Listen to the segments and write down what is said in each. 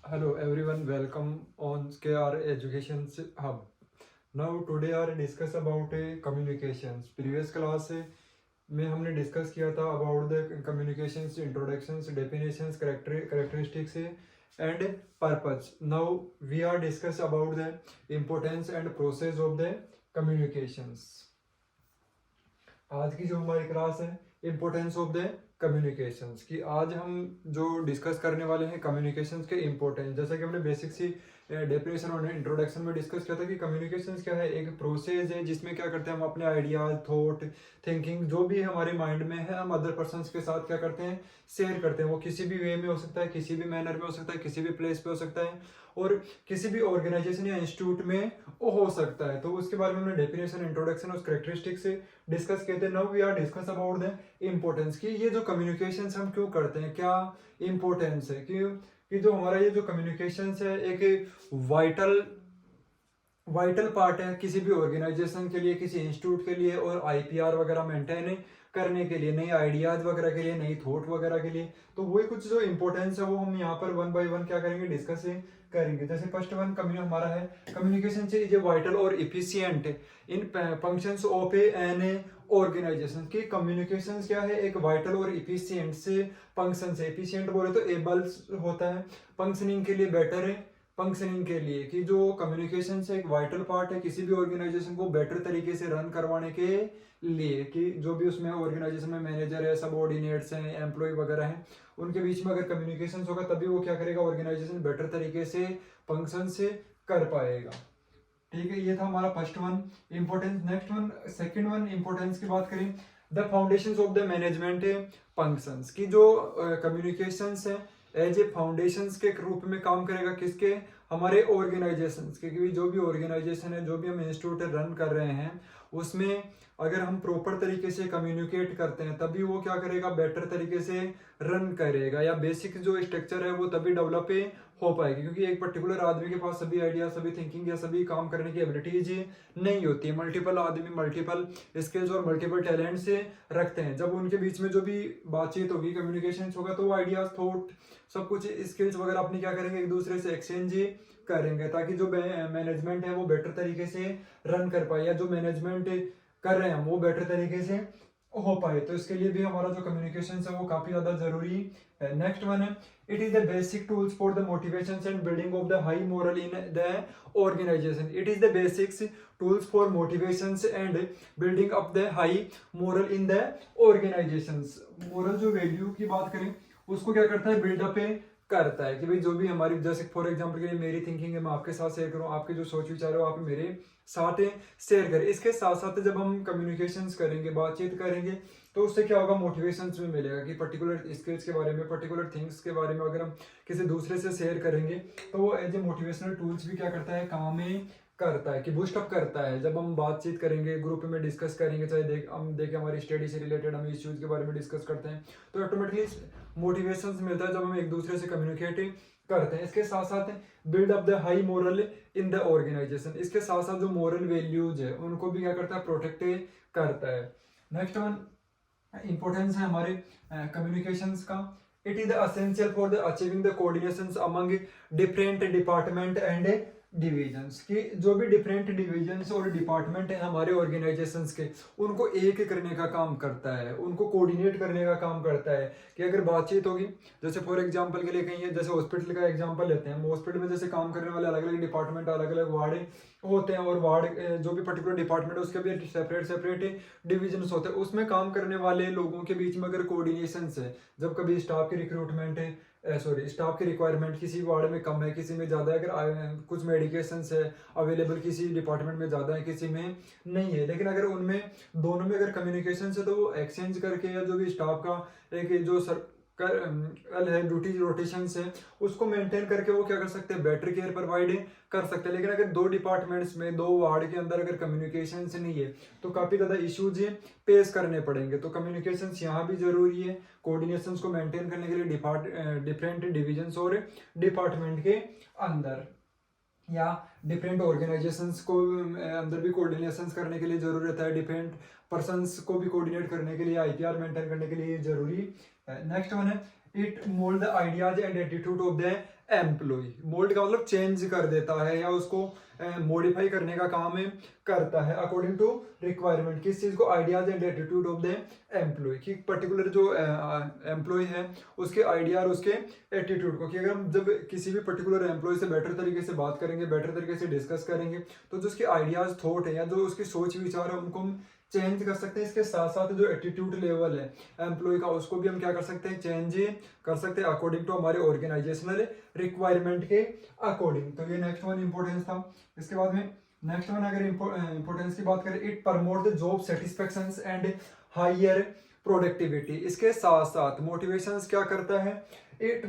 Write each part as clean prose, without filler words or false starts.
Hello everyone, welcome on KR Education Hub. Now today are discuss about communications. Previous class में हमने discuss किया था about the communications, introductions, definitions, characteristics and purpose. Now we are discuss about the importance and process of the communications. आज की जो हमारी class है importance of the communications की, आज हम जो डिस्कस करने वाले हैं कम्युनिकेशंस के इम्पोर्टेंस। जैसा कि हमने बेसिक सी डेफिनेशन और इंट्रोडक्शन में डिस्कस किया था कि कम्युनिकेशंस क्या है, एक प्रोसेस है जिसमें क्या करते हैं हम अपने आइडियाज, थॉट, थिंकिंग जो भी हमारे माइंड में है हम अदर पर्सन्स के साथ क्या करते हैं, शेयर करते हैं। वो किसी भी वे में हो सकता है, किसी भी मैनर में हो सकता है, किसी भी प्लेस पे हो सकता है और किसी भी ऑर्गेनाइजेशन या इंस्टीट्यूट में वो हो सकता है। तो उसके बारे में हमने डेफिनेशन, इंट्रोडक्शन और कैरेक्टरिस्टिक्स से डिस्कस किए थे। Now we are discuss about the importance की ये जो कम्युनिकेशन हम क्यों करते हैं, क्या इम्पोर्टेंस है कि जो हमारा ये जो कम्युनिकेशन है एक वाइटल पार्ट है किसी भी ऑर्गेनाइजेशन के लिए, किसी इंस्टीट्यूट के लिए और आईपीआर वगैरह मेंटेन करने के लिए, नई आइडियाज वगैरह के लिए, नई थॉट वगैरह के लिए। तो वही कुछ जो इंपॉर्टेंस है वो हम यहाँ पर वन बाय वन क्या करेंगे, डिस्कस करेंगे। जैसे फर्स्ट वन हमारा है कम्युनिकेशन से जो वाइटल और efficient in functions of an organization की। कम्युनिकेशन क्या है, एक वाइटल और इफिशियंट से फंक्शन से, इफिशियंट बोले तो एबल्स होता है, फंक्शनिंग के लिए बेटर है, फंक्शनिंग के लिए कि जो कम्युनिकेशन से एक वाइटल पार्ट है किसी भी ऑर्गेनाइजेशन को बेटर तरीके से रन करवाने के लिए, कि जो भी उसमें ऑर्गेनाइजेशन में मैनेजर है, सबऑर्डिनेट्स हैं, एम्प्लॉय वगैरह हैं, उनके बीच में अगर कम्युनिकेशन होगा तभी वो क्या करेगा, ऑर्गेनाइजेशन बेटर तरीके से फंक्शन से कर पाएगा। ठीक है, ये था हमारा first one importance. Next one, second one importance की बात करें, the foundations of the management functions की। जो कम्युनिकेशंस है एज ए फाउंडेशंस के रूप में काम करेगा, किसके, हमारे ऑर्गेनाइजेशंस के। क्योंकि जो भी ऑर्गेनाइजेशन है, जो भी हम इंस्टीट्यूट रन कर रहे हैं, उसमें अगर हम प्रॉपर तरीके से कम्युनिकेट करते हैं तभी वो क्या करेगा, बेटर तरीके से रन करेगा, या बेसिक जो स्ट्रक्चर है वो तभी डेवलप हो पाएगी। क्योंकि एक पर्टिकुलर आदमी के पास सभी आइडिया, सभी थिंकिंग या सभी काम करने की एबिलिटीज नहीं होती है। मल्टीपल आदमी मल्टीपल स्किल्स और मल्टीपल टैलेंट से रखते हैं। जब उनके बीच में जो भी बातचीत होगी, कम्युनिकेशन होगा, तो वो आइडियाज, थॉट, सब कुछ स्किल्स वगैरह अपनी क्या करेंगे, एक दूसरे से एक्सचेंज करेंगे, ताकि जो मैनेजमेंट है वो बेटर तरीके से रन कर पाए, या जो मैनेजमेंट कर रहे हैं वो बेटर तरीके से हो पाए। तो इसके लिए भी हमारा जो कम्युनिकेशन है वो काफी ज्यादा जरूरी है। नेक्स्ट वन है, it is the basic tools for the motivation and building of the high morale in the organisation. It is the basics tools for motivation and building up the high morale in the organisation. Morale जो value की बात करें उसको क्या करता है, buildup करता है। कि भाई जो भी हमारी, जैसे फॉर एग्जांपल के लिए मेरी थिंकिंग है मैं आपके साथ शेयर करूं, आपके जो सोच विचार है आप मेरे साथ शेयर करें। इसके साथ साथ जब हम कम्युनिकेशंस करेंगे, बातचीत करेंगे, तो उससे क्या होगा, मोटिवेशन भी मिलेगा कि पर्टिकुलर स्किल्स के बारे में, पर्टिकुलर थिंग्स के बारे में अगर हम किसी दूसरे से शेयर करेंगे तो वो एज ए मोटिवेशनल टूल्स भी क्या करता है, काम करता है, कि बूस्ट अप करता है। जब हम बातचीत करेंगे, ग्रुप में डिस्कस करेंगे, चाहे हम देखें हमारी स्टडी से रिलेटेड हम इश्यूज के बारे में डिस्कस करते हैं, तो ऑटोमेटिकली मोटिवेशन मिलता है जब हम एक दूसरे से कम्युनिकेट करते हैं। इसके साथ साथ build up the high morale in the organisation. इसके साथ साथ जो मोरल वैल्यूज है उनको भी क्या करता है, प्रोटेक्ट करता है। नेक्स्ट वन इंपॉर्टेंस है हमारे कम्युनिकेशंस का। It is the essential for the achieving the coordination among different department and divisions की। जो भी डिफरेंट डिविजन्स और डिपार्टमेंट है हमारे ऑर्गेनाइजेशंस के, उनको एक करने का काम करता है, उनको कोऑर्डिनेट करने का काम करता है। कि अगर बातचीत होगी, जैसे फॉर एग्जांपल के लिए कहीं, जैसे हॉस्पिटल का एग्जांपल लेते हैं, हॉस्पिटल में जैसे काम करने वाले अलग अलग डिपार्टमेंट, अलग अलग वार्ड होते हैं, और वार्ड जो भी पर्टिकुलर डिपार्टमेंट है उसके भी सेपरेट सेपरेट डिविजन्स होते हैं। उसमें काम करने वाले लोगों के बीच में अगर कोऑर्डिनेशन है, जब कभी स्टाफ की रिक्रूटमेंट है, स्टाफ की रिक्वायरमेंट किसी वार्ड में कम है, किसी में ज़्यादा है, अगर कुछ मेडिकेशन है अवेलेबल किसी डिपार्टमेंट में ज़्यादा है, किसी में नहीं है, लेकिन अगर उनमें दोनों में अगर कम्युनिकेशन है तो वो एक्सचेंज करके, या जो भी स्टाफ का एक जो है ड्यूटी रोटेशन है उसको मेंटेन करके वो क्या कर सकते हैं, बेटर केयर प्रोवाइड कर सकते हैं। लेकिन अगर दो डिपार्टमेंट्स में, दो वार्ड के अंदर अगर कम्युनिकेशन नहीं है तो काफ़ी ज़्यादा इश्यूज पेश करने पड़ेंगे। तो कम्युनिकेशन यहाँ भी जरूरी है कोऑर्डिनेशन को मेंटेन करने के लिए डिफरेंट डिविजन्स और डिपार्टमेंट के अंदर, या डिफरेंट ऑर्गेनाइजेशंस को अंदर भी कोऑर्डिनेशन करने के लिए जरूरी रहता है। डिफरेंट पर्सन्स को भी कोऑर्डिनेट करने के लिए, आईपीआर मेंटेन करने के लिए जरूरी है। नेक्स्ट वन है, it mould the ideas and attitude of the employ. Mould का मतलब चेंज कर देता है या उसको मॉडिफाई करने का काम है करता है अकॉर्डिंग टू रिक्वायरमेंट। किस चीज को? Ideas and attitude of the employ, कि पर्टिकुलर जो एम्प्लॉय है उसके आइडिया और उसके एटीट्यूड को, कि अगर हम जब किसी भी पर्टिकुलर एम्प्लॉय से बेटर तरीके से बात करेंगे, बेटर तरीके से डिस्कस करेंगे, तो जो उसके आइडियाज थॉट है या जो उसकी सोच विचार है उनको हम चेंज कर सकते हैं। इसके साथ साथ जो एटीट्यूड लेवल है एम्प्लॉय का उसको भी हम क्या कर सकते हैं? चेंज कर सकते हैं अकॉर्डिंग टू हमारे ऑर्गेनाइजेशनल रिक्वायरमेंट के अकॉर्डिंग। तो ये नेक्स्ट वन इंपॉर्टेंस था। इसके बाद में नेक्स्ट वन अगर इंपॉर्टेंस की बात करें, it promote the job satisfaction and higher productivity. इसके साथ साथ मोटिवेशंस क्या करता है? It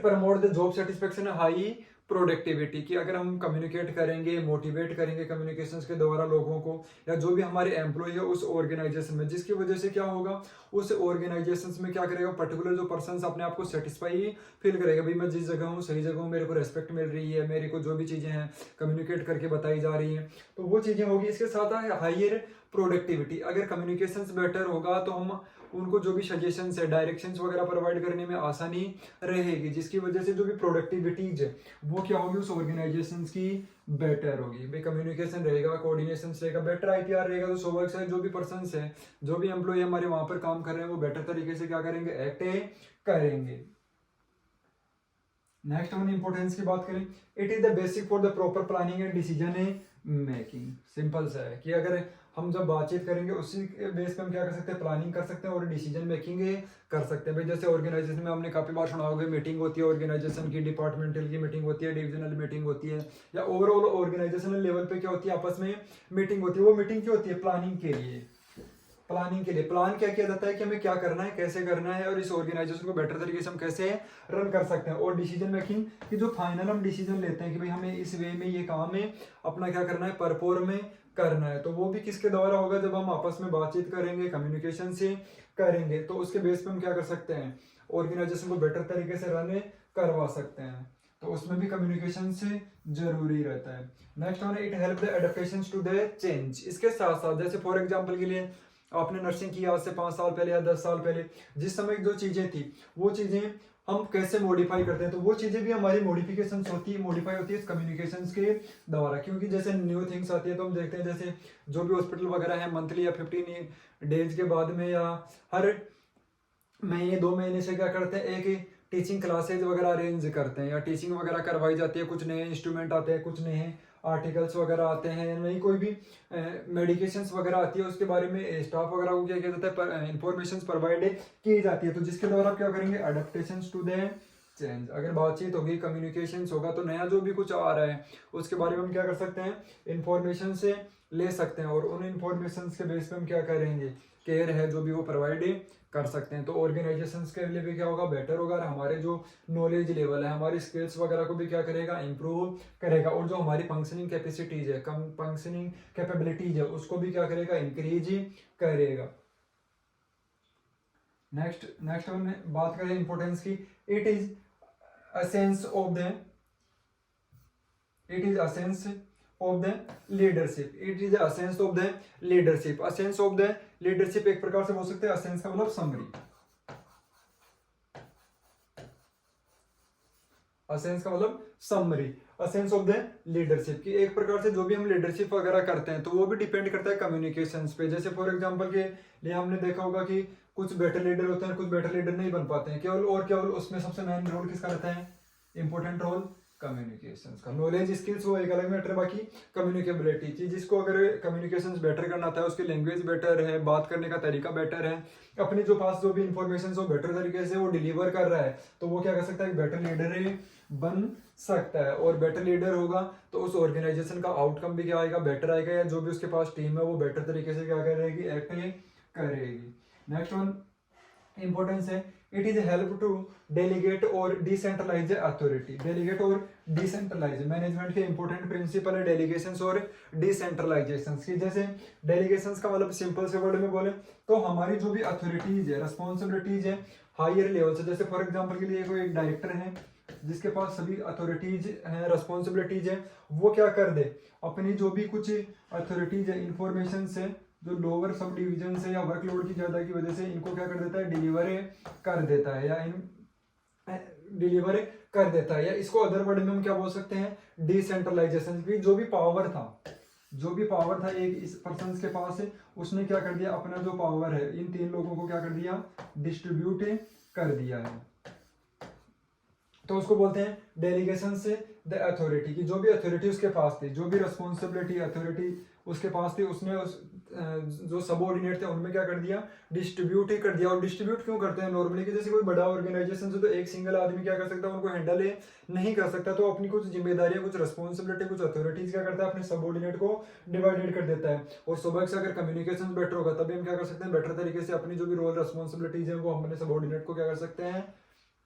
promote the job satisfaction high productivity, की अगर हम कम्युनिकेट करेंगे, मोटिवेट करेंगे कम्युनिकेशंस के द्वारा लोगों को या जो भी हमारे एम्प्लॉय है उस ऑर्गेनाइजेशन में, जिसकी वजह से क्या होगा? उस ऑर्गेनाइजेशंस में क्या करेगा? पर्टिकुलर जो पर्सन अपने आप को सेटिस्फाई फील करेगा, भाई मैं जिस जगह हूँ सही जगह हूँ, मेरे को रेस्पेक्ट मिल रही है, मेरे को जो भी चीजें हैं कम्युनिकेट करके बताई जा रही हैं, तो वो चीजें होगी। इसके साथ हायर प्रोडक्टिविटी, अगर कम्युनिकेशंस बेटर होगा तो हम उनको जो भी सजेशंस है, डायरेक्शंस वगैरह प्रोवाइड करने में आसानी रहेगी, जिसकी वजह से जो भी प्रोडक्टिविटीज है वो क्या होगी? उस ऑर्गेनाइजेशन की बेटर होगी। भाई कम्युनिकेशन रहेगा, कोऑर्डिनेशन रहेगा, बेटर आईपीआर रहेगा, तो सो वर्क जो भी पर्सन है, जो भी एम्प्लॉय हमारे वहां पर काम कर रहे हैं वो बेटर तरीके से क्या करेंगे? एक्ट करेंगे। नेक्स्ट वन इंपॉर्टेंस की बात करें, it is the basic for the proper planning and decision making. Simple सा है कि अगर हम जब बातचीत करेंगे उसी बेस पे हम क्या कर सकते हैं? प्लानिंग कर सकते हैं और डिसीजन मेकिंग कर सकते हैं। भाई जैसे ऑर्गेनाइजेशन में हमने काफी बार सुना होगा, मीटिंग होती है ऑर्गेनाइजेशन की, डिपार्टमेंटल की मीटिंग होती है, डिविजनल मीटिंग होती है, या ओवरऑल ऑर्गेनाइजेशनल लेवल पे क्या होती है? आपस में मीटिंग होती है। वो मीटिंग क्यों होती है? प्लानिंग के लिए। प्लानिंग के लिए प्लान क्या किया जाता है कि हमें क्या करना है, कैसे करना है, और इस ऑर्गेनाइजेशन को बेटर तरीके से हम कैसे रन कर सकते हैं। और डिसीजन मेकिंग कि जो फाइनल हम डिसीजन लेते हैं कि भाई हमें इस वे में ये काम है अपना क्या करना है, परफॉर्म में करना है, तो वो भी किसके द्वारा होगा? जब हम आपस में बातचीत करेंगे, कम्युनिकेशन से करेंगे, तो उसके बेस पे हम क्या कर सकते हैं? ऑर्गेनाइजेशन को बेटर तरीके से रन करवा सकते हैं। तो उसमें भी कम्युनिकेशन से जरूरी रहता है। Next one, it help the adaptation to the change. इसके साथ साथ जैसे फॉर एग्जांपल के लिए आपने नर्सिंग की आज से 5 साल पहले या 10 साल पहले, जिस समय जो चीजें थी वो चीजें हम कैसे मॉडिफाई करते हैं, तो वो चीजें भी हमारी मॉडिफिकेशन होती है, मॉडिफाई होती है कम्युनिकेशन के द्वारा। क्योंकि जैसे न्यू थिंग्स आती है तो हम देखते हैं, जैसे जो भी हॉस्पिटल वगैरह है मंथली या 15 डेज के बाद में या हर महीने 2 महीने से क्या करते हैं, एक टीचिंग क्लासेज वगैरह अरेंज करते हैं या टीचिंग वगैरह करवाई जाती है। कुछ नए इंस्ट्रूमेंट आते हैं, कुछ नए आर्टिकल्स वगैरह आते हैं, नई कोई भी मेडिकेशंस वगैरह आती है, उसके बारे में स्टाफ वगैरह को क्या किया जाता है? इंफॉर्मेशन प्रोवाइड की जाती है। तो जिसके द्वारा क्या करेंगे? Adaptation to the change. अगर बातचीत होगी, कम्युनिकेशन होगा, तो नया जो भी कुछ आ रहा है उसके बारे में हम क्या कर सकते हैं? इंफॉर्मेशन से ले सकते हैं, और उन इंफॉर्मेशन के बेस पे हम क्या करेंगे? केयर है जो भी वो प्रोवाइड कर सकते हैं। तो ऑर्गेनाइजेशंस के लिए भी क्या होगा? बेटर होगा, और हमारे जो नॉलेज लेवल है, हमारी स्किल्स वगैरह को भी क्या करेगा? इंप्रूव करेगा, और जो हमारी फंक्शनिंग कैपेसिटीज है, कम फंक्शनिंग कैपेबिलिटीज है, उसको भी क्या करेगा? इंक्रीज करेगा। नेक्स्ट वन बात करें इंपॉर्टेंस की, it is असेंस of the leadership. It is असेंस of the leadership. असेंस of the leadership एक प्रकार से बोल सकते हैं, असेंस का मतलब समरी। असेंस का मतलब समरी, असेंस ऑफ द लीडरशिप की एक प्रकार से जो भी हम लीडरशिप वगैरह करते हैं तो वो भी डिपेंड करता है कम्युनिकेशंस पे। जैसे फॉर एग्जांपल के लिए हमने देखा होगा कि कुछ बेटर लीडर होते हैं, कुछ बेटर लीडर नहीं बन पाते हैं। केवल उसमें सबसे मेन रोल किसका रहता है? इंपॉर्टेंट रोल कम्युनिकेशंस का। नॉलेज स्किल्स वो एक अलग मैटर, बाकी कम्युनिकेबिलिटी चीज, जिसको अगर कम्युनिकेशंस बेटर करना आता है, उसकी लैंग्वेज बेटर है, बात करने का तरीका बेटर है, अपनी जो पास जो भी इंफॉर्मेशन वो बेटर तरीके से वो डिलीवर कर रहा है, तो वो क्या कर सकता है? बेटर लीडर बन सकता है। और बेटर लीडर होगा तो उस ऑर्गेनाइजेशन का आउटकम भी क्या आएगा? बेटर आएगा, या जो भी उसके पास टीम है वो बेटर तरीके से क्या करेगी? एक्ट करेगी। नेक्स्ट वन इंपॉर्टेंस है, it is help to delegate और डिसेंट्रलाइज अथॉरिटी। डेलीगेट और डिसेंट्रलाइज मैनेजमेंट के इंपॉर्टेंट प्रिंसिपल है डेलीगेशन और डिसेंट्रलाइजेशन की। जैसे डेलीगेशन का मतलब सिंपल से वर्ड में बोले तो हमारी जो भी अथॉरिटीज है, रिस्पॉन्सिबिलिटीज है हायर लेवल से, जैसे फॉर एग्जाम्पल के लिए कोई एक डायरेक्टर है जिसके पास सभी अथॉरिटीज है, रिस्पॉन्सिबिलिटीज है, वो क्या कर दे? अपनी जो भी कुछ अथॉरिटीज है, इंफॉर्मेशन से जो लोअर सब डिवीजन से या वर्कलोड की ज्यादा की वजह से इनको क्या कर देता है, डिलीवर कर देता है, या इन डिलीवर कर देता है, या इसको अदर वर्ड में हम क्या बोल सकते हैं, डिसेंट्रलाइजेशन। जो भी पावर था एक इस पर्सन के पास है, उसने क्या कर दिया, अपना जो पावर है इन तीन लोगों को क्या कर दिया, डिस्ट्रीब्यूट कर दिया है। तो उसको बोलते हैं डेलीगेशन से द अथॉरिटी, की जो भी अथॉरिटी उसके पास थी, जो भी रिस्पॉन्सिबिलिटी अथॉरिटी उसके पास थी, उसने उस जो सबऑर्डिनेट थे उनमें क्या कर दिया, डिस्ट्रीब्यूट ही कर दिया। और डिस्ट्रीब्यूट क्यों करते हैं नॉर्मली, कि जैसे कोई बड़ा ऑर्गेनाइजेशन से तो एक सिंगल आदमी क्या कर सकता है, उनको हैंडल नहीं कर सकता, तो अपनी कुछ जिम्मेदारियां, कुछ रिस्पॉन्सिबिलिटी, कुछ अथॉरिटीज क्या करता है, अपने सबऑर्डिनेट को डिवाइडेड कर देता है। और सुबह से अगर कम्युनिकेशन बेटर होगा तभी हम क्या कर सकते हैं, बेटर तरीके से अपनी जो भी रोल रिस्पॉन्सिबिलिटीज है वो हम अपने सबऑर्डिनेट को क्या कर सकते हैं,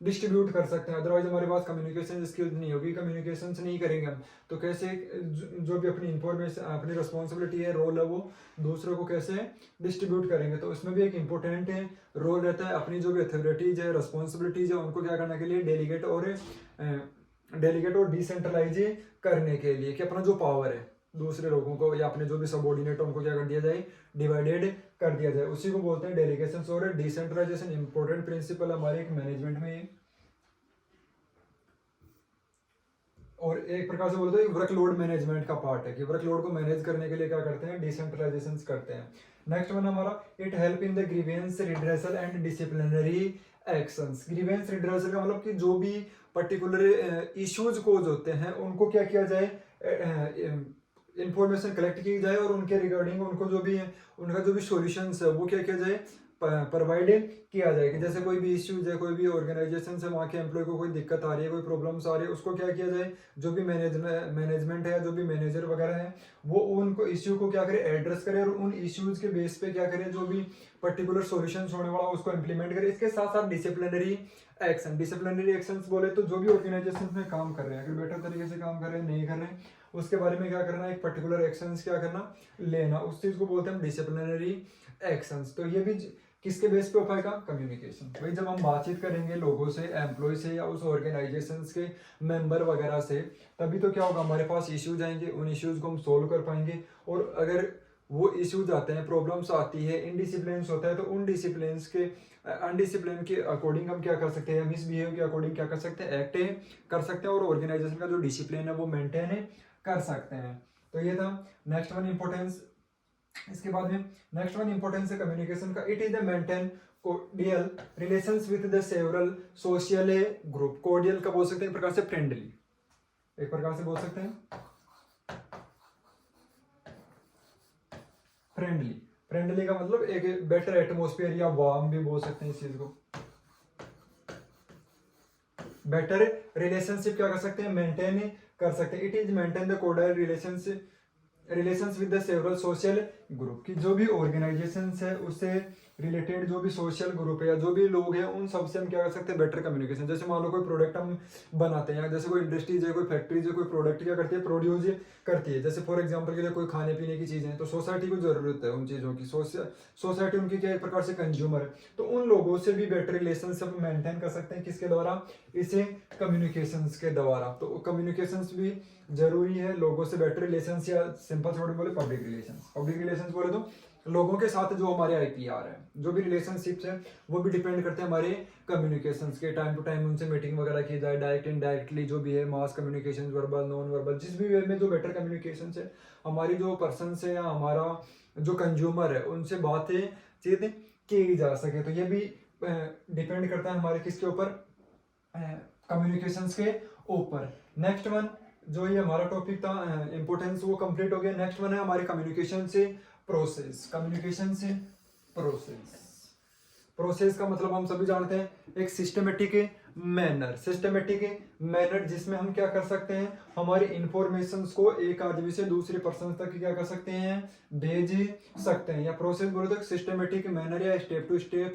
डिस्ट्रीब्यूट कर सकते हैं। अदरवाइज हमारे पास कम्युनिकेशन स्किल्स नहीं होगी, कम्युनिकेशन नहीं करेंगे हम तो कैसे जो भी अपनी इंफॉर्मेशन, अपनी रिस्पॉन्सिबिलिटी है, रोल है, वो दूसरों को कैसे डिस्ट्रीब्यूट करेंगे। तो इसमें भी एक इंपॉर्टेंट रोल रहता है, अपनी जो भी अथॉरिटीज है, रिस्पॉन्सिबिलिटीज है, उनको क्या करने के लिए, डेलीगेट और डिसेंट्रलाइज करने के लिए, कि अपना जो पावर है दूसरे लोगों को या अपने जो भी सबऑर्डिनेट उनको क्या कर दिया जाए, डिवाइडेड कर दिया जाए, उसी को बोलते हैं डेलीगेशन और डिसेंट्रलाइजेशन। इंपॉर्टेंट प्रिंसिपल हमारे एक मैनेजमेंट में, और एक प्रकार से बोलते हैं वर्कलोड मैनेजमेंट का पार्ट है, कि वर्कलोड को मैनेज करने के लिए क्या करते हैं, डिसेंट्रलाइजेशन करते हैं। नेक्स्ट वन हमारा, it help in the grievance redressal and disciplinary actions. Grievance redressal का मतलब कि जो भी पर्टिकुलर इश्यूज कोज होते हैं उनको क्या किया जाए, इंफॉर्मेशन कलेक्ट की जाए, और उनके रिगार्डिंग उनको जो भी है, उनका जो भी सॉल्यूशंस है वो क्या किया जाए, प्रोवाइड किया जाए। कि जैसे कोई भी इश्यूज है, कोई भी ऑर्गेनाइजेशन से वहाँ के एम्प्लॉय को कोई दिक्कत आ रही है, कोई प्रॉब्लम्स आ रही है, उसको क्या किया जाए, जो भी मैनेजमेंट है, जो भी मैनेजर वगैरह है, वो उनको इश्यू को क्या करे, एड्रेस करे, और उन इश्यूज के बेस पे क्या करे, जो भी पर्टिकुलर सॉल्यूशंस होने वाला उसको इंप्लीमेंट करे। इसके साथ साथ डिसिप्लिनरी एक्शन बोले तो जो भी ऑर्गेनाइजेशन में काम कर रहे हैं, अगर बेटर तरीके से काम कर रहे हैं, नहीं कर रहे हैं, उसके बारे में क्या करना, एक पर्टिकुलर एक्शंस क्या करना, लेना, उस चीज को बोलते हैं डिसिप्लिनरी एक्शंस। तो ये भी किसके बेस पे हो पाएगा, कम्युनिकेशन। भाई जब हम बातचीत करेंगे लोगों से, एम्प्लॉय से, या उस ऑर्गेनाइजेशन के मेंबर वगैरह से, तभी तो क्या होगा, हमारे पास इश्यूज आएंगे, उन इश्यूज को हम सोल्व कर पाएंगे। और अगर वो इश्यूज आते हैं, प्रॉब्लम्स आती है, इनडिसिप्लिन होता है, तो उन डिसिप्लिन के अनडिसिप्लिन के अकॉर्डिंग हम क्या कर सकते हैं, मिसबिहेव के अकॉर्डिंग क्या कर सकते हैं, एक्ट कर सकते हैं, और ऑर्गेनाइजेशन का जो डिसिप्लिन है वो मेंटेन कर सकते हैं। तो ये था नेक्स्ट वन इंपॉर्टेंस। इसके बाद में नेक्स्ट वन इंपॉर्टेंस है कम्युनिकेशन का, it is the maintain cordial relations with the several social group. Cordial का बोल सकते हैं एक प्रकार से फ्रेंडली, एक प्रकार से बोल सकते हैं फ्रेंडली। फ्रेंडली का मतलब एक बेटर एटमोस्फेयर, या वार्म भी बोल सकते हैं इस चीज को। बेटर रिलेशनशिप क्या कर सकते हैं, मेंटेन कर सकते हैं। It is maintain the cordial relations with the several social group, की जो भी ऑर्गेनाइजेशन है उससे रिलेटेड जो भी सोशल ग्रुप है या जो भी लोग हैं उन सबसे हम क्या कर सकते हैं, बेटर कम्युनिकेशन। जैसे मान लो कोई प्रोडक्ट हम बनाते हैं, जैसे कोई इंडस्ट्रीज है, कोई फैक्ट्रीज है, कोई प्रोडक्ट क्या करती है, प्रोड्यूस करती है। जैसे फॉर एग्जांपल के लिए कोई खाने पीने की चीजें हैं, तो सोसाइटी को जरूरत है उन चीजों की, सोसाइटी उनकी क्या एक प्रकार से कंज्यूमर है, तो उन लोगों से भी बेटर रिलेशनशिप मेंटेन कर सकते हैं, किसके द्वारा, इसे कम्युनिकेशन के द्वारा। तो कम्युनिकेशन भी जरूरी है, लोगों से बेटर रिलेशन, या सिंपल वर्ड बोले पब्लिक रिलेशंस बोले तो लोगों के साथ जो हमारे आईपीआर है, जो भी रिलेशनशिप्स है वो भी डिपेंड करते हैं हमारे कम्युनिकेशंस के। टाइम टू टाइम उनसे मीटिंग वगैरह की जाए, डायरेक्ट इनडायरेक्टली जो भी है, mass communication, verbal non verbal, जिस भी वे में जो बेटर कम्युनिकेशन है, हमारी जो पर्सन से या हमारा जो कंज्यूमर है उनसे बातें चीजें की जा सके। तो ये भी डिपेंड करता है हमारे किसके ऊपर, कम्युनिकेशंस के ऊपर। नेक्स्ट वन जो ये हमारा टॉपिक था इंपोर्टेंस, वो कंप्लीट हो गया। नेक्स्ट वन है हमारे कम्युनिकेशन से प्रोसेस। कम्युनिकेशन से प्रोसेस का मतलब हम सभी जानते हैं, एक सिस्टमेटिक मैनर जिसमें हम क्या कर सकते हैं, हमारी इंफॉर्मेशन को एक आदमी से दूसरे पर्सन तक क्या कर सकते हैं, भेज सकते हैं। या प्रोसेस बोले तो सिस्टमेटिक मैनर या स्टेप टू स्टेप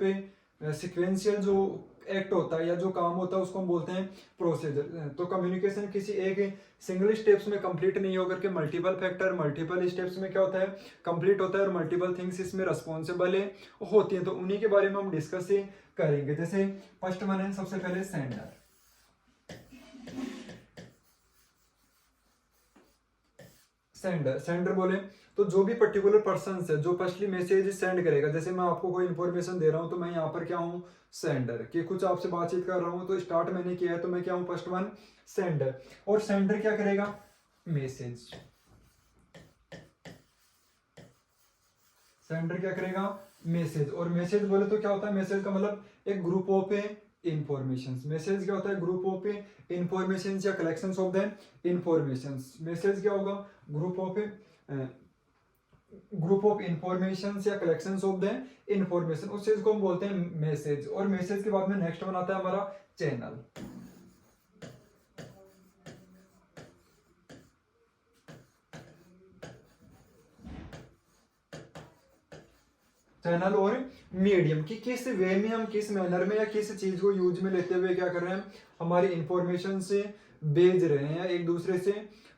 सिक्वेंशियल जो एक्ट होता है या जो काम होता है उसको हम बोलते हैं प्रोसीजर। तो कम्युनिकेशन किसी एक सिंगल स्टेप्स में कंप्लीट नहीं होकर के मल्टीपल फैक्टर, मल्टीपल स्टेप्स में क्या होता है, कंप्लीट होता है, और मल्टीपल थिंग्स इसमें रिस्पॉन्सिबल होती हैं। तो उन्हीं के बारे में हम डिस्कस करेंगे। जैसे फर्स्ट वन है सबसे पहले सेंडर बोले तो जो भी पर्टिकुलर पर्सन है जो फर्स्टली मैसेज सेंड करेगा, जैसे मैं आपको कोई इन्फॉर्मेशन दे रहा हूँ तो मैं यहाँ पर क्या हूँ, सेंडर, कि कुछ आपसे बातचीत कर रहा हूँ तो स्टार्ट मैंने किया है तो मैं क्या हूँ, फर्स्ट वन सेंडर, और सेंडर क्या करेगा, मैसेज, सेंडर क्या करेगा, मैसेज। और मैसेज बोले तो क्या होता है, मैसेज का मतलब एक ग्रुप ऑफ इंफॉर्मेशन। मैसेज क्या होता है, ग्रुप ऑफ इंफॉर्मेशन या collection of the information. Message क्या होगा, ग्रुप ऑफ इंफॉर्मेशन या कलेक्शन ऑफ द इंफॉर्मेशन, उस चीज को हम बोलते हैं मैसेज। और मैसेज के बाद में नेक्स्ट वन आता है हमारा चैनल। चैनल और मीडियम, कि किस वे में हम, किस मैनर में या किस चीज को यूज में लेते हुए क्या कर रहे हैं, हमारी इंफॉर्मेशन से भेज रहे हैं या एक दूसरे से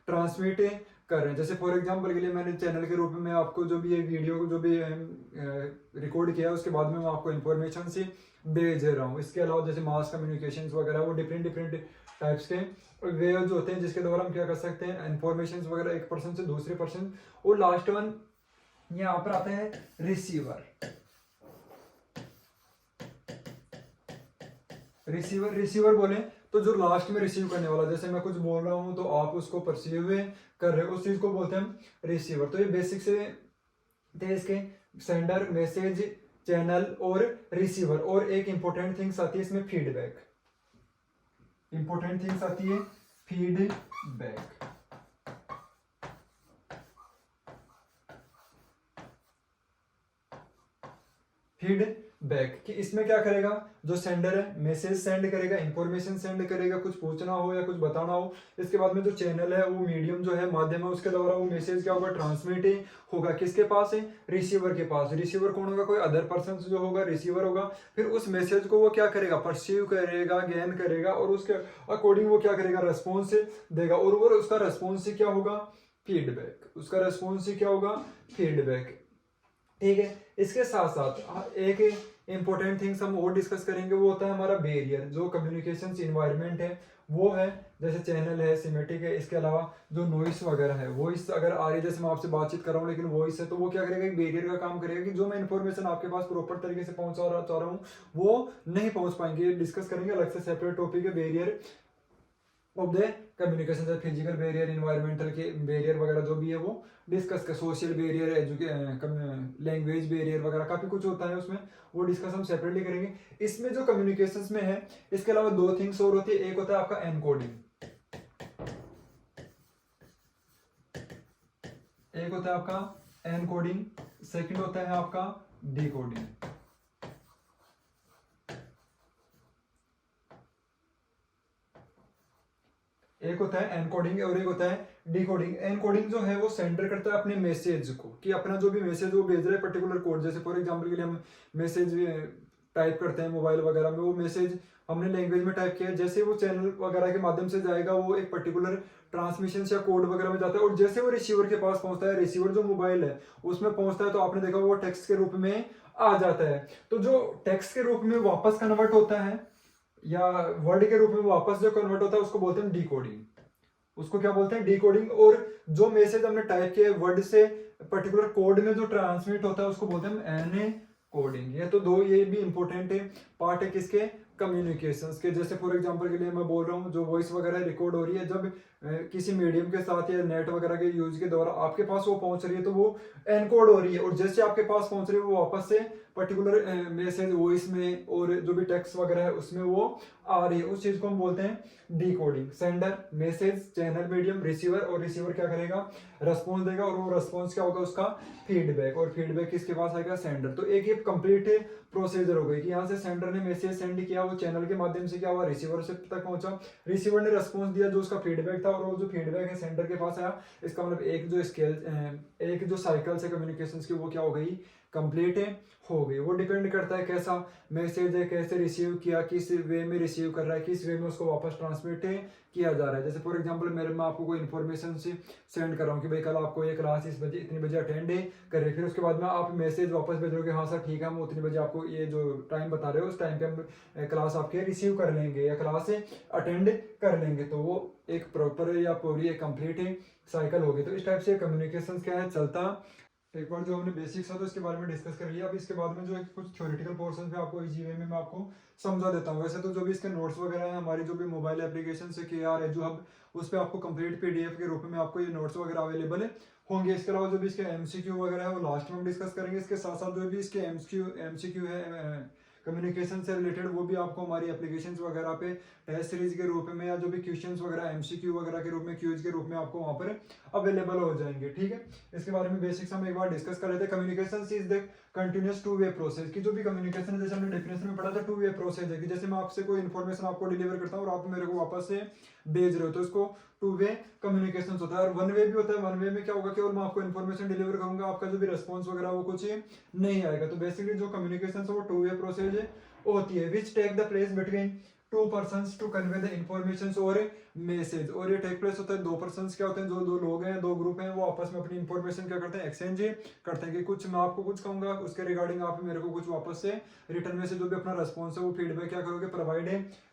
ट्रांसमिट कर रहे हैं। जैसे फॉर एग्जांपल के लिए मैंने चैनल के रूप में मैं आपको जो भी ये वीडियो जो भी रिकॉर्ड किया है उसके बाद में मैं आपको इंफॉर्मेशन से भेज रहा हूँ। इसके अलावा जैसे मास कम्युनिकेशन वगैरह, वो डिफरेंट डिफरेंट टाइप्स के वे जो होते हैं जिसके द्वारा हम क्या कर सकते हैं, इंफॉर्मेशन वगैरह एक पर्सन से दूसरे पर्सन। और लास्ट वन यहाँ पर आता है रिसीवर। रिसीवर बोले तो जो लास्ट में रिसीव करने वाला, जैसे मैं कुछ बोल रहा हूं तो आप उसको परसीव कर रहे हो, उस चीज को बोलते हैं हम रिसीवर। तो ये बेसिक से थे इसके, सेंडर, मैसेज, चैनल और रिसीवर। और एक इंपॉर्टेंट थिंग्स आती है इसमें, फीडबैक। इंपॉर्टेंट थिंग्स आती है फीडबैक। फीडबैक कि इसमें क्या करेगा, जो सेंडर है मैसेज सेंड करेगा, इंफॉर्मेशन सेंड करेगा, कुछ पूछना हो या कुछ बताना हो। इसके बाद में जो चैनल है, वो मीडियम जो है, माध्यम है, उसके द्वारा वो मैसेज क्या होगा, ट्रांसमिट होगा। किसके पास है, रिसीवर के पास। रिसीवर कौन होगा, कोई अदर पर्सन जो होगा रिसीवर होगा। फिर उस मैसेज को वो क्या करेगा, परसीव करेगा, गैन करेगा, और उसके अकॉर्डिंग वो क्या करेगा, रेस्पॉन्स देगा। और वो उसका रेस्पॉन्स क्या होगा, फीडबैक। उसका रेस्पॉन्स क्या होगा, फीडबैक। ठीक है। इसके साथ साथ एक इंपॉर्टेंट थिंग्स हम और डिस्कस करेंगे, वो होता है हमारा बैरियर। जो कम्युनिकेशन इन्वायरमेंट है वो है, जैसे चैनल है, सिमेटिक है। इसके अलावा जो नॉइस वगैरह है, वॉइस अगर आ रही है, जैसे मैं आपसे बातचीत कर रहा हूँ लेकिन वॉइस है, तो वो क्या करेगा, एक बैरियर का काम करेगा कि जो मैं इन्फॉर्मेशन आपके पास प्रॉपर तरीके से पहुंचा चाह रहा हूँ वो नहीं पहुंच पाएंगे। डिस्कस करेंगे अलग से, सेपरेट टॉपिक है बैरियर ऑफ द कम्युनिकेशन, जैसे फिजिकल बैरियर, इन्वायरमेंटल के बैरियर वगैरह जो भी है वो डिस्कस कर, सोशल बैरियर, लैंग्वेज बैरियर वगैरह काफी कुछ होता है उसमें, वो डिस्कस हम सेपरेटली करेंगे। इसमें जो कम्युनिकेशंस में है, इसके अलावा दो थिंग्स और होती है। एक होता है आपका एनकोडिंग, एक होता है आपका एनकोडिंग, सेकंड होता है आपका डिकोडिंग। एक होता है एनकोडिंग और एक होता है डिकोडिंग। एनकोडिंग जो है वो सेंटर करता है अपने मैसेज को, कि अपना जो भी मैसेज वो भेज रहा है पर्टिकुलर कोड। जैसे फॉर एग्जांपल के लिए हम मैसेज टाइप करते हैं मोबाइल वगैरह में, वो मैसेज हमने लैंग्वेज में टाइप किया है, जैसे वो चैनल वगैरह के माध्यम से जाएगा, वो एक पर्टिकुलर ट्रांसमिशन या कोड वगैरह में जाता है। और जैसे वो रिसीवर के पास पहुंचता है, रिसीवर जो मोबाइल है उसमें पहुंचता है, तो आपने देखा वो टेक्स्ट के रूप में आ जाता है। तो जो टेक्स्ट के रूप में वापस कन्वर्ट होता है या वर्ड के रूप में वापस जो कन्वर्ट होता है उसको बोलते हैं डिकोडिंग। उसको क्या बोलते हैं, डिकोडिंग। और जो मैसेज हमने टाइप किया वर्ड से पर्टिकुलर कोड में जो ट्रांसमिट होता है उसको बोलते हैं एन कोडिंग। ये तो दो, ये भी इंपॉर्टेंट है पार्ट है किसके, कम्युनिकेशंस के। जैसे फॉर एग्जांपल के लिए मैं बोल रहा हूँ, जो वॉइस वगैरह रिकॉर्ड हो रही है, जब किसी मीडियम के साथ या नेट वगैरह के यूज के द्वारा आपके पास वो पहुंच रही है, तो वो एनकोड हो रही है। और जैसे आपके पास पहुंच रही है वो वापस से पर्टिकुलर मैसेज वॉइस में और जो भी टेक्स्ट वगैरह है उसमें वो आ रही है, उस चीज को हम बोलते हैं decoding. Sender, message, channel, medium, receiver. और रिसीवर क्या करेगा, रेस्पॉन्स देगा, और वो रेस्पॉन्स क्या होगा, उसका फीडबैक। और फीडबैक किसके पास आएगा, सेंडर। तो एक ये कंप्लीट प्रोसीजर हो गई कि यहाँ से सेंडर ने मैसेज सेंड किया, वो चैनल के माध्यम से क्या हुआ, रिसीवर से तक पहुंचा, रिसीवर ने रेस्पॉन्स दिया जो उसका फीडबैक था, और वो जो फीडबैक है सेंडर के पास आया। इसका मतलब एक जो स्केल, एक जो साइकिल से कम्युनिकेशन की वो क्या हो गई, कंप्लीट है, हो गई। वो डिपेंड करता है कैसा मैसेज है, कैसे रिसीव किया, किस वे में रिसीव कर रहा है, किस वे में उसको वापस ट्रांसमिट किया जा रहा है। जैसे फॉर एग्जांपल मेरे मैं आपको कोई इन्फॉर्मेशन से सेंड कर रहा हूँ कि भाई कल आपको ये क्लास इस बजे इतनी बजे अटेंड करें, फिर उसके बाद में आप मैसेज वापस भेज रहे हो कि हाँ सर ठीक है, हम उतनी बजे आपको ये जो टाइम बता रहे हो उस टाइम पे हम क्लास आपके रिसीव कर लेंगे या क्लास अटेंड कर लेंगे। तो वो एक प्रॉपर या पूरी एक कंप्लीट साइकिल होगी। तो इस टाइप से कम्युनिकेशन क्या है चलता। एक बार जो हमने बेसिक्स था तो इसके बारे में डिस्कस कर लिया। अब इसके बाद में जो है कुछ थ्योरेटिकल पोर्शन पे आपको इजी वे में मैं आपको समझा देता हूँ। वैसे तो जो भी इसके नोट्स वगैरह हैं हमारी जो भी मोबाइल एप्लीकेशन से KR है जो हब, उस पर आपको कंप्लीट PDF के रूप में आपको ये नोट्स वगैरह अवेलेबल होंगे। इसके अलावा जो भी इसके MCQ वगैरह है वो लास्ट में हम डिस्कस करेंगे। इसके साथ साथ जो भी इसके MCQ है कम्युनिकेशन से रिलेटेड वो भी आपको हमारी एप्लीकेशंस वगैरह पे टेस्ट सीरीज के रूप में या जो भी क्वेश्चंस वगैरह MCQ वगैरह के रूप में क्यूज के रूप में आपको वहां पर अवेलेबल हो जाएंगे। ठीक है, इसके बारे में बेसिक्स हम एक बार डिस्कस कर लेते हैं। Communication is the continuous two way process की जो भी कम्युनिकेशन है, जैसे हमने डेफिनेशन में पढ़ा था, टू वे प्रोसेस है कि जैसे मैं आपसे कोई इन्फॉर्मेशन आपको डिलीवर करता हूँ और आप मेरे को वापस से भेज रहे हो, तो इसको टू वे कम्युनिकेशन होता है। और वन वे भी होता है। वन वे में क्या होगा, केवल मैं आपको इन्फॉर्मेशन डिलीवर करूंगा, आपका जो भी रेस्पॉन्स वगैरह वो कुछ नहीं आएगा। तो बेसिकली जो कम्युनिकेशन है वो टू वे प्रोसेस होती है, which take the place between two persons to convey the information और मैसेज। और ये टेक प्लेस होता है दो पर्सन्स क्या होते हैं, जो दो लोग हैं, दो ग्रुप हैं, वो आपस में अपनी इंफॉर्मेशन क्या करते हैं, एक्सचेंज करते हैं कि कुछ मैं आपको कुछ कहूंगा उसके रिगार्डिंग आप मेरे को कुछ वापस से रिटर्न में से जो भी अपना रेस्पॉन्स है वो फीडबैक क्या करोगे, प्रोवाइड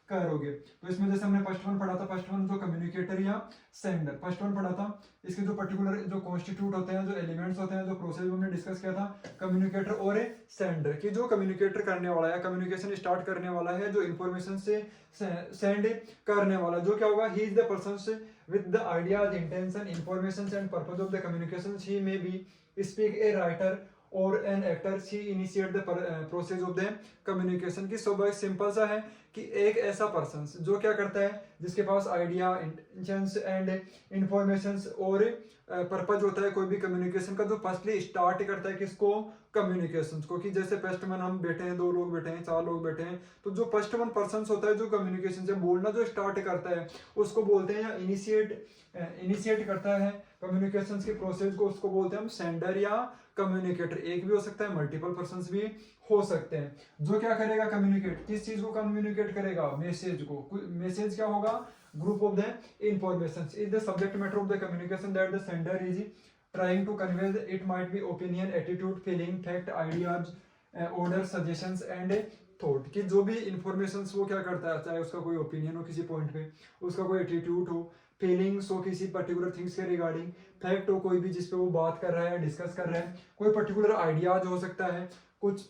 करोगे। तो इसमें जैसे हमने फर्स्ट वन पढ़ा था, फर्स्ट वन जो कम्युनिकेटर या सेंडर, फर्स्ट वन पढ़ा था। इसके जो पर्टिकुलर जो कॉन्स्टिट्यूट होते हैं, जो एलिमेंट्स होते हैं, जो प्रोसेस हमने डिस्कस किया था, कम्युनिकेटर और सेंडर की। जो कम्युनिकेटर करने वाला है, कम्युनिकेशन स्टार्ट करने वाला है, जो इन्फॉर्मेशन से सेंड करने वाला, जो क्या होगा, he is the person with the ideas, intention, information and purpose of the communication. He may be speak a writer or an actor, she initiate the process of the communication. की स्वभाव simple सा है कि एक ऐसा person जो क्या करता है, जिसके पास आइडिया, इंटेंशंस एंड इंफॉर्मेशंस और पर्पज होता है कोई भी कम्युनिकेशन का, जो फर्स्टली स्टार्ट करता है किसको, कम्युनिकेशंस को। कि जैसे फर्स्ट वन हम बैठे हैं, दो लोग बैठे हैं, चार लोग बैठे हैं, तो जो फर्स्ट वन पर्सन होता है जो कम्युनिकेशन से बोलना जो स्टार्ट करता है उसको बोलते हैं, या इनिशिएट करता है कम्युनिकेशंस के प्रोसेस को, उसको बोलते हैं हम सेंडर या कम्युनिकेटर। एक भी हो सकता है, मल्टीपल पर्संस भी हो सकते हैं। जो क्या करेगा, कम्युनिकेट, किस चीज को कम्युनिकेट करेगा, मैसेज को। मैसेज क्या होगा, group of the information is the subject matter of the communication that the sender is trying to convey. It might be opinion, attitude, feeling, fact, ideas, order, suggestions and thought। कि जो भी information वो क्या करता है, चाहे उसका कोई ओपिनियन हो किसी पॉइंट पे, उसका कोई एटीट्यूड हो, फीलिंग्स हो किसी पर्टिकुलर थिंग्स के रिगार्डिंग, फैक्ट हो कोई भी जिस पे वो बात कर रहा है, डिस्कस कर रहा है, कोई पर्टिकुलर आइडियाज हो सकता है, कुछ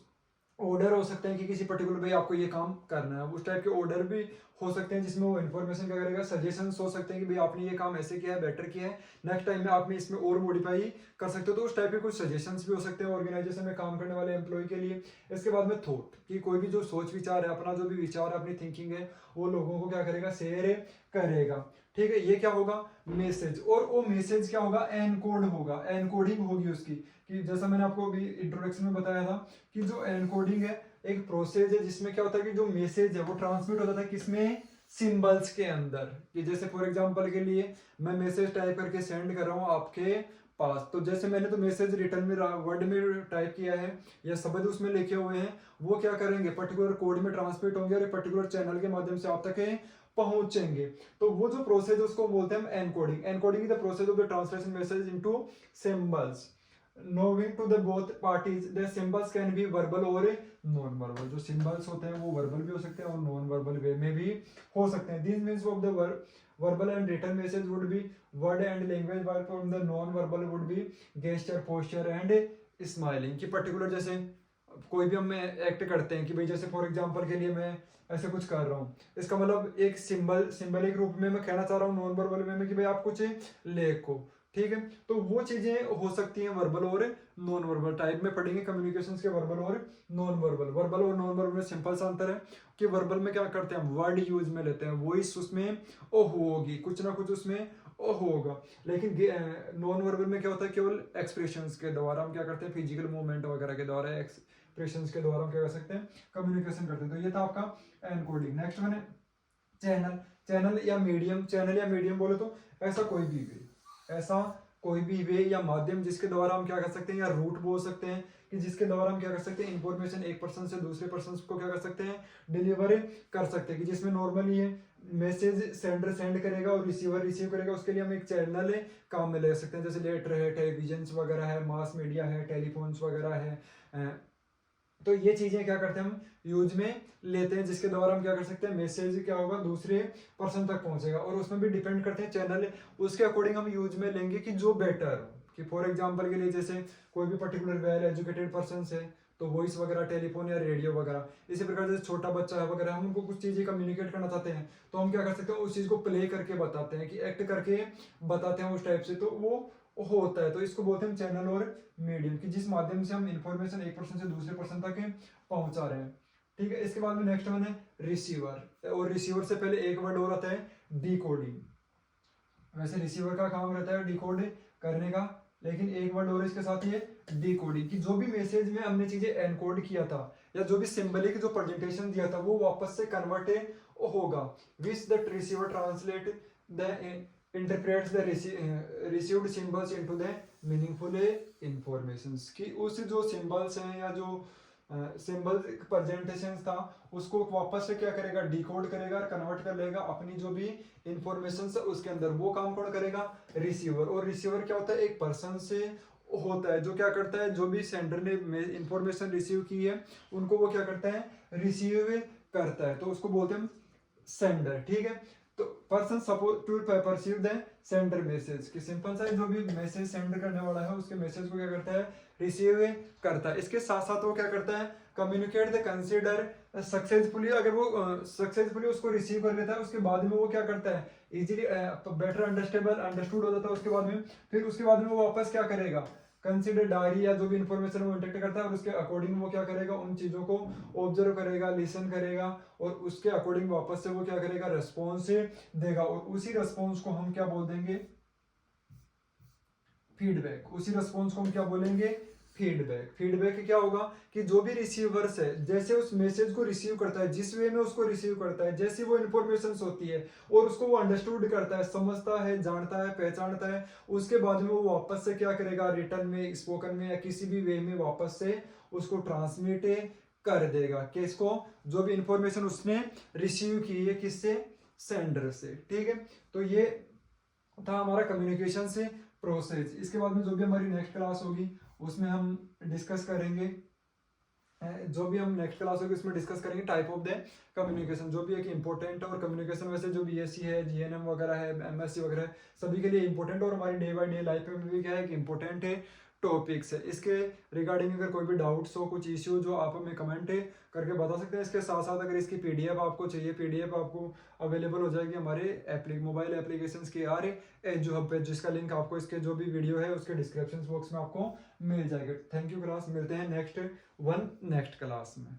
ऑर्डर हो सकते हैं कि किसी पर्टिकुलर भाई आपको ये काम करना है, उस टाइप के ऑर्डर भी हो सकते हैं जिसमें वो इन्फॉर्मेशन क्या करेगा, सजेशंस हो सकते हैं कि भाई आपने ये काम ऐसे किया है, बेटर किया है, नेक्स्ट टाइम में आपने इसमें और मॉडिफाई कर सकते हो। तो उस टाइप के कुछ सजेशंस भी हो सकते हैं ऑर्गेनाइजेशन में काम करने वाले एम्प्लॉय के लिए। इसके बाद में थॉट, कि कोई भी जो सोच विचार है, अपना जो भी विचार अपनी थिंकिंग है, वो लोगों को क्या करेगा, शेयर करेगा। ठीक है, ये क्या होगा, मैसेज। और वो मैसेज क्या होगा, एनकोड होगा, एनकोडिंग होगी उसकी। कि जैसा मैंने आपको अभी इंट्रोडक्शन में बताया था कि जो एनकोडिंग है एक प्रोसेस है जिसमें क्या होता है कि जो मैसेज है वो ट्रांसमिट होता था किसमें, सिंबल्स के अंदर। कि जैसे फॉर एग्जांपल के लिए मैं मैसेज टाइप करके सेंड कर रहा हूँ आपके पास, तो जैसे मैंने तो मैसेज रिटर्न में वर्ड में टाइप किया है या शब्द उसमें लिखे हुए हैं, वो क्या करेंगे, पर्टिकुलर कोड में ट्रांसमिट होंगे और पर्टिकुलर चैनल के माध्यम से आप तक पहुंचेंगे। तो वो जो प्रोसेस उसको बोलते हैं हम encoding. Encoding is the process of the translation message into symbols knowing to the both parties the symbols can be verbal और नॉन वर्बल। जो सिंबल्स होते हैं वो वर्बल भी हो सकते हैं और नॉन वर्बल वे में भी हो सकते हैं। This means of the verbal and written message would be word and language, while from the non verbal would be gesture, posture and smiling। कि पर्टिकुलर जैसे कोई भी हम एक्ट करते हैं कि भाई जैसे फॉर एग्जांपल के लिए मैं ऐसे कुछ कर रहा हूँ, इसका मतलब एक सिंबलिक रूप में मैं कहना चाह रहा हूँ नॉन वर्बल वे में कि भाई आप कुछ लेखो। ठीक है, तो वो चीजें हो सकती हैं वर्बल और नॉन वर्बल टाइप में पढ़ेंगे कम्युनिकेशंस के, वर्बल और नॉन वर्बल। वर्बल और नॉन वर्बल में सिंपल सा अंतर है कि वर्बल में क्या करते हैं, वर्ड यूज में लेते हैं, वॉइस उसमें ओ होगी, कुछ ना कुछ उसमें ओ होगा। लेकिन नॉन वर्बल में क्या होता है, केवल एक्सप्रेशंस के द्वारा हम क्या करते हैं, फिजिकल मूवमेंट वगैरह के द्वारा, एक्सप्रेशंस के द्वारा हम क्या कर सकते हैं, कम्युनिकेशन करते हैं। तो ये था आपका एनकोडिंग। नेक्स्ट वन है चैनल। चैनल या मीडियम, चैनल या मीडियम बोले तो ऐसा कोई भी वे या माध्यम जिसके द्वारा हम क्या कर सकते हैं, या रूट बोल सकते हैं कि जिसके द्वारा हम क्या कर सकते हैं, इंफॉर्मेशन एक पर्सन से दूसरे पर्सन को क्या कर सकते हैं, डिलीवर कर सकते हैं। कि जिसमें नॉर्मली है मैसेज सेंडर सेंड करेगा और रिसीवर रिसीव करेगा, उसके लिए हम एक चैनल है काम में ले सकते हैं, जैसे लेटर है, टेलीविजन वगैरह है, मास मीडिया है, टेलीफोन्स वगैरह है। तो ये चीजें क्या करते हैं हम यूज में लेते हैं, जिसके द्वारा हम क्या कर सकते हैं, मैसेज क्या होगा दूसरे पर्सन तक पहुंचेगा। और उसमें भी डिपेंड करते हैं चैनल, उसके अकॉर्डिंग हम यूज में लेंगे कि जो बेटर हो। कि फॉर एग्जांपल के लिए जैसे कोई भी पर्टिकुलर वेल एजुकेटेड पर्सन है तो वॉइस वगैरह, टेलीफोन या रेडियो वगैरह। इसी प्रकार जैसे छोटा बच्चा है वगैरह, हम उनको कुछ चीजें कम्युनिकेट करना चाहते हैं तो हम क्या कर सकते हैं, उस चीज को प्ले करके बताते हैं, कि एक्ट करके बताते हैं उस टाइप से, तो वो होता है। तो इसको बोलते हैं चैनल और मीडियम, कि जिस माध्यम से हम इंफॉर्मेशन एक पर्सन से दूसरे पर्सन तक पहुंचा रहे हैं। ठीक है, इसके बाद में नेक्स्ट वन है रिसीवर। और रिसीवर से पहले एक वर्ड और आता है डिकोडिंग। वैसे रिसीवर का काम रहता है डिकोड करने का, लेकिन एक वर्ड और इसके साथ ये डिकोडिंग, कि जो भी मैसेज में हमने चीजें एनकोड किया था या जो भी सिंबलिक जो प्रेजेंटेशन दिया था वो वापस से कन्वर्ट होगा, which the receiver translate the interprets the received symbols into the meaningful informations. कि उस जो सिंबल्स हैं या जो सिंबल प्रेजेंटेशन था उसको वापस से क्या करेगा, डिकोड करेगा और कन्वर्ट कर लेगा अपनी जो भी इंफॉर्मेशन है उसके अंदर। वो काम कौन करेगा, रिसीवर। और रिसीवर क्या होता है, एक पर्सन से होता है जो क्या करता है, जो भी सेंडर ने इंफॉर्मेशन रिसीव की है उनको वो क्या करता है, रिसीव करता है, तो उसको बोलते हैं सेंडर। ठीक है, तो person suppose to perceive the sender message, कि सिंपल सा जो भी मैसेज सेंड करने वाला है उसके मैसेज को क्या करता है, रिसीव करता है। इसके साथ साथ वो क्या करता है, कम्युनिकेट द कंसीडर सक्सेसफुली। अगर वो सक्सेसफुली उसको रिसीव कर लेता है उसके बाद में वो क्या करता है, इजीली बेटर अंडरस्टूड हो जाता है उसके बाद में। फिर उसके बाद में वो वापस क्या करेगा, कंसिडर डायरी या जो भी इंफॉर्मेशन वो इंटेक्ट करता है और उसके अकॉर्डिंग वो क्या करेगा, उन चीजों को ऑब्जर्व करेगा, लिसन करेगा और उसके अकॉर्डिंग वापस से वो क्या करेगा, रेस्पॉन्स देगा। और उसी रेस्पॉन्स को हम क्या बोल देंगे, फीडबैक। उसी रेस्पॉन्स को हम क्या बोलेंगे, फीडबैक। फीडबैक क्या होगा कि जो भी रिसीवर्स है जैसे उस मैसेज को रिसीव करता है, जिस वे में उसको रिसीव करता है, जैसी वो इन्फॉर्मेशन होती है और उसको वो अंडरस्टूड करता है, समझता है, जानता है, पहचानता है, उसके बाद में वो वापस से क्या करेगा, रिटर्न में, स्पोकन में या किसी भी वे में वापस से उसको ट्रांसमिट कर देगा। किसको, जो भी इंफॉर्मेशन उसने रिसीव की है, किससे, सेंडर से। ठीक है, तो ये था हमारा कम्युनिकेशन से प्रोसेस। इसके बाद में जो भी हमारी नेक्स्ट क्लास होगी उसमें हम डिस्कस करेंगे, जो भी हम नेक्स्ट क्लास होगी उसमें डिस्कस करेंगे टाइप ऑफ द कम्युनिकेशन, जो भी एक इंपॉर्टेंट है। और कम्युनिकेशन वैसे जो बीएससी है, जीएनएम वगैरह है, एमएससी वगैरह है, सभी के लिए इंपॉर्टेंट और हमारी डे बाय डे लाइफ में भी क्या है कि इंपॉर्टेंट है टॉपिक्स है। इसके रिगार्डिंग अगर कोई भी डाउट्स हो, कुछ इश्यू, जो आप हमें कमेंट करके बता सकते हैं। इसके साथ साथ अगर इसकी पीडीएफ आपको चाहिए, पीडीएफ आपको अवेलेबल हो जाएगी हमारे मोबाइल एप्लीकेशंस के एजू हब पे, जिसका लिंक आपको इसके जो भी वीडियो है उसके डिस्क्रिप्शन बॉक्स में आपको मिल जाएगा। थैंक यू क्लास, मिलते हैं नेक्स्ट क्लास में।